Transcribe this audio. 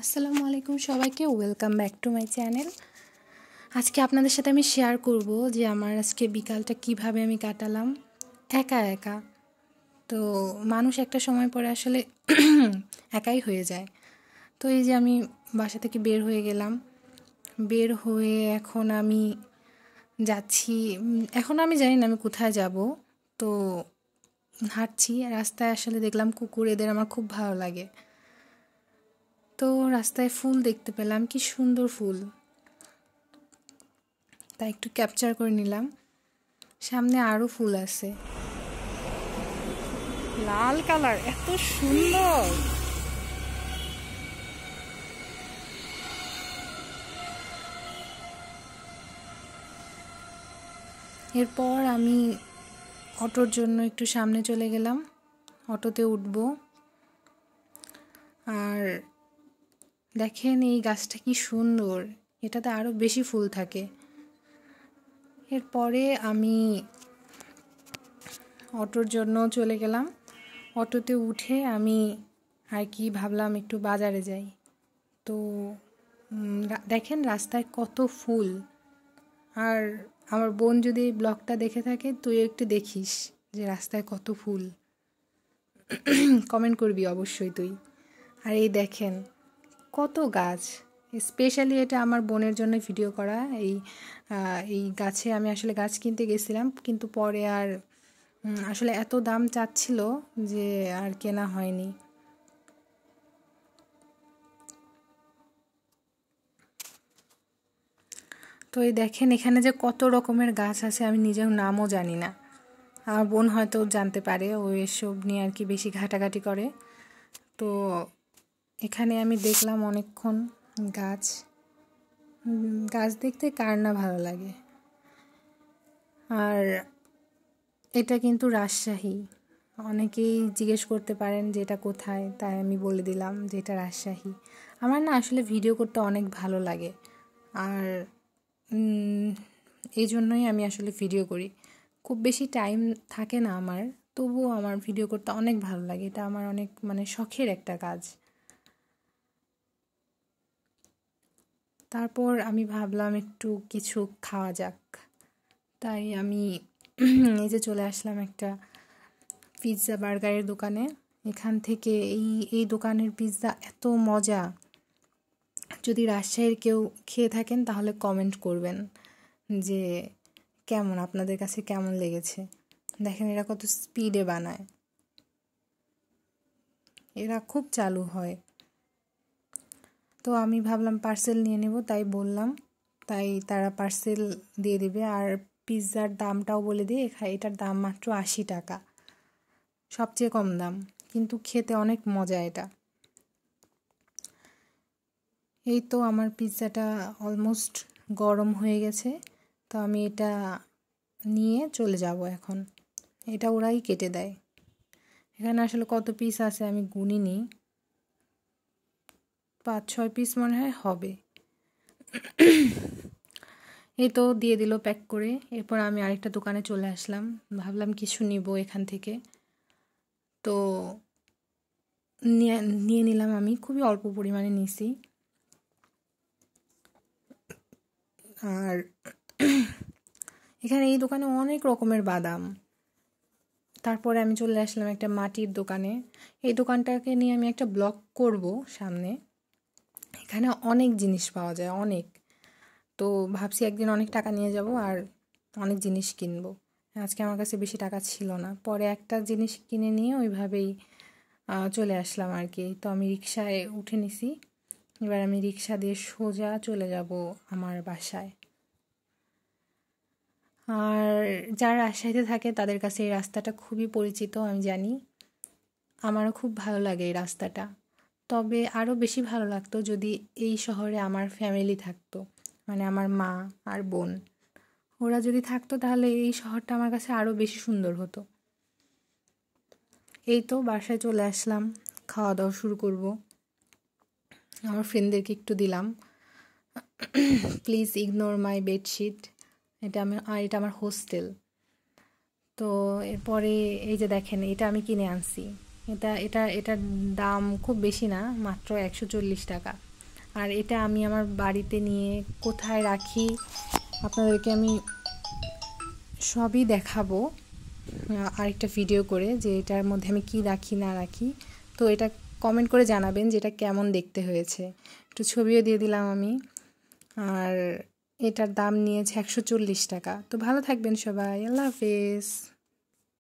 আসসালামু আলাইকুম সবাইকে, welcome back to my channel. আজকে আপনাদের সাথে আমি শেয়ার করব যে আমার আজকে বিকালটা কিভাবে আমি কাটালাম একা একা। তো মানুষ একটা সময় পরে আসলে একাই হয়ে যায়। তো এই যে আমি বাসা থেকে বের হয়ে গেলাম, বের হয়ে এখন আমি যাচ্ছি, এখন আমি জানি না আমি কোথায় যাব। তো হাঁটছি, রাস্তায় আসলে দেখলাম কুকুর, এদের আমার খুব ভালো লাগে। তো রাস্তায় ফুল দেখতে পেলাম, কি সুন্দর ফুল, তাই একটু ক্যাপচার করে নিলাম। সামনে আরও ফুল আছে, লাল কালার, এত সুন্দর। এরপর আমি অটোর জন্য একটু সামনে চলে গেলাম, অটোতে উঠব। আর দেখেন এই গাছটা কি সুন্দর, এটাতে আরও বেশি ফুল থাকে। এরপরে আমি অটোর জন্য চলে গেলাম, অটোতে উঠে আমি আর কি ভাবলাম একটু বাজারে যাই। তো দেখেন রাস্তায় কত ফুল। আর আমার বোন যদি এই ব্লগটা দেখে থাকে, তুই একটু দেখিস যে রাস্তায় কত ফুল, কমেন্ট করবি অবশ্যই তুই। আর এই দেখেন কত গাছ, স্পেশালি এটা আমার বোনের জন্য ভিডিও করা। এই গাছে আমি আসলে গাছ কিনতে গেছিলাম, কিন্তু পরে আর আসলে এত দাম চাচ্ছিল যে আর কেনা হয়নি। তো এই দেখেন এখানে যে কত রকমের গাছ আছে, আমি নিজেও নামও জানি না। আমার বোন হয়তো জানতে পারে, ও এসব নিয়ে আর কি বেশি ঘাটাঘাটি করে। তো এখানে আমি দেখলাম অনেকক্ষণ গাছ, গাছ দেখতে কার না ভালো লাগে। আর এটা কিন্তু রাজশাহী। অনেকেই জিজ্ঞেস করতে পারেন যে এটা কোথায়, তাই আমি বলে দিলাম যে এটা রাজশাহী। আমার না আসলে ভিডিও করতে অনেক ভালো লাগে, আর এই জন্যই আমি আসলে ভিডিও করি। খুব বেশি টাইম থাকে না আমার, তবুও আমার ভিডিও করতে অনেক ভালো লাগে। এটা আমার অনেক শখের একটা কাজ। তারপর আমি ভাবলাম একটু কিছু খাওয়া যাক, তাই আমি এই যে চলে আসলাম একটা পিৎজা বার্গারের দোকানে। এখান থেকে এই দোকানের পিৎজা এত মজা। যদি রাজশাহীর কেউ খেয়ে থাকেন তাহলে কমেন্ট করবেন যে কেমন, আপনাদের কাছে কেমন লেগেছে। দেখেন এরা কত স্পিডে বানায়, এরা খুব চালু হয়। তো আমি ভাবলাম পার্সেল নিয়ে নেব, তাই বললাম, তাই তারা পার্সেল দিয়ে দেবে। আর পিৎজার দামটাও বলে দিয়ে, এটার দাম মাত্র 80 টাকা, সবচেয়ে কম দাম, কিন্তু খেতে অনেক মজা এটা। এই তো আমার পিৎজাটা অলমোস্ট গরম হয়ে গেছে, তো আমি এটা নিয়ে চলে যাব এখন। এটা ওরাই কেটে দেয়। এখানে আসলে কত পিস আছে আমি গুনিনি, 5-6 পিস মনে হয় হবে। এই তো দিয়ে দিল প্যাক করে। এরপর আমি আরেকটা দোকানে চলে আসলাম, ভাবলাম কিছু নিব এখান থেকে। তো নিয়ে নিলাম, আমি খুবই অল্প পরিমাণে নিছি। আর এখানে এই দোকানে অনেক রকমের বাদাম। তারপরে আমি চলে আসলাম একটা মাটির দোকানে। এই দোকানটাকে নিয়ে আমি একটা ব্লগ করব সামনে। এখানে অনেক জিনিস পাওয়া যায়, অনেক। তো ভাবছি একদিন অনেক টাকা নিয়ে যাব আর অনেক জিনিস কিনবো। আজকে আমার কাছে বেশি টাকা ছিল না, পরে একটা জিনিস কিনে নিয়ে ওইভাবেই চলে আসলাম আর কি। তো আমি রিকশায় উঠে নিছি, এবার আমি রিকশা দিয়ে সোজা চলে যাব আমার বাসায়। আর যারা রাজশাহীতে থাকে তাদের কাছে এই রাস্তাটা খুবই পরিচিত, আমি জানি। আমারও খুব ভালো লাগে এই রাস্তাটা। তবে আরও বেশি ভালো লাগতো যদি এই শহরে আমার ফ্যামিলি থাকতো, মানে আমার মা আর বোন, ওরা যদি থাকতো তাহলে এই শহরটা আমার কাছে আরও বেশি সুন্দর হতো। এই তো বাসায় চলে আসলাম, খাওয়া দাওয়া শুরু করব। আমার ফ্রেন্ডদেরকে একটু দিলাম, প্লিজ ইগনোর মাই বেডশিট। এটা আমার হোস্টেল। তো এরপরে এই যে দেখেন, এটা আমি কিনে আনছি। এটার দাম খুব বেশি না, মাত্র 140 টাকা। আর এটা আমি আমার বাড়িতে নিয়ে কোথায় রাখি আপনাদেরকে আমি সবই দেখাবো আরেকটা ভিডিও করে, যে এটার মধ্যে আমি কি রাখি না রাখি। তো এটা কমেন্ট করে জানাবেন যে এটা কেমন দেখতে হয়েছে। একটু ছবিও দিয়ে দিলাম আমি। আর এটার দাম নিয়েছে 140 টাকা। তো ভালো থাকবেন সবাই, আল্লাহ হাফেজ।